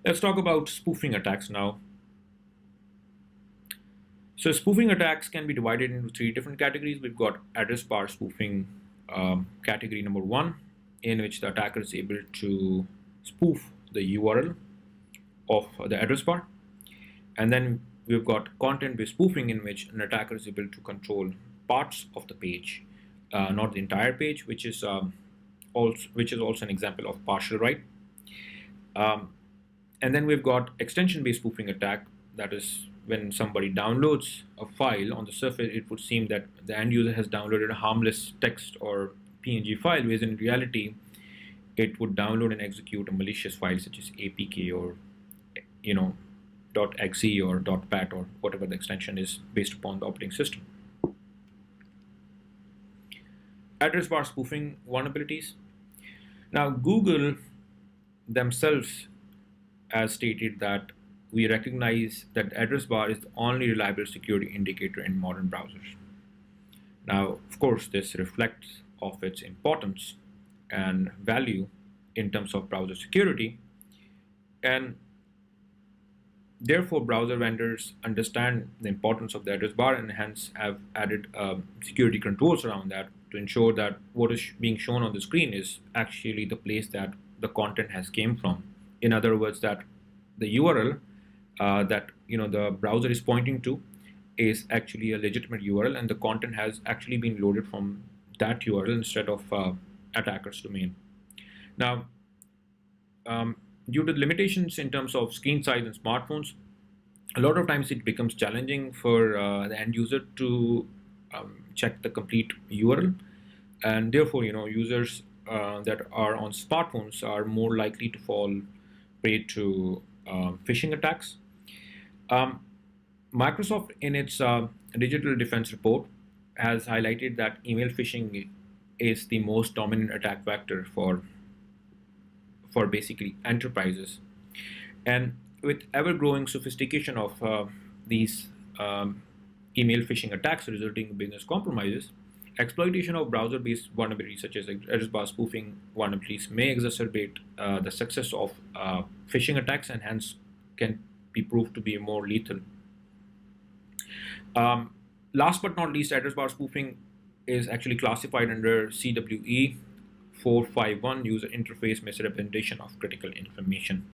Let's talk about spoofing attacks now. So spoofing attacks can be divided into three different categories. We've got address bar spoofing, category number one, in which the attacker is able to spoof the URL of the address bar. And then we've got content-based spoofing, in which an attacker is able to control parts of the page, not the entire page, which is also an example of partial write. Um, and then we've got extension-based spoofing attack. That is when somebody downloads a file. On the surface, it would seem that the end user has downloaded a harmless text or PNG file, whereas in reality, it would download and execute a malicious file such as APK or .exe or .pat or whatever the extension is based upon the operating system. Address bar spoofing vulnerabilities. Now, Google themselves has stated that we recognize that address bar is the only reliable security indicator in modern browsers. Now, of course, this reflects of its importance and value in terms of browser security, and therefore browser vendors understand the importance of the address bar and hence have added security controls around that to ensure that what is being shown on the screen is actually the place that the content has came from. In other words, that the URL that the browser is pointing to is actually a legitimate URL, and the content has actually been loaded from that URL instead of attacker's domain. Now, due to the limitations in terms of screen size and smartphones, a lot of times it becomes challenging for the end user to check the complete URL, and therefore users that are on smartphones are more likely to fall prey to phishing attacks. Microsoft, in its digital defense report, has highlighted that email phishing is the most dominant attack vector for basically enterprises. And with ever-growing sophistication of these email phishing attacks resulting in business compromises, exploitation of browser-based vulnerabilities such as address bar spoofing vulnerabilities may exacerbate the success of phishing attacks and hence can be proved to be more lethal. Last but not least, address bar spoofing is actually classified under CWE 451, user interface misrepresentation of critical information.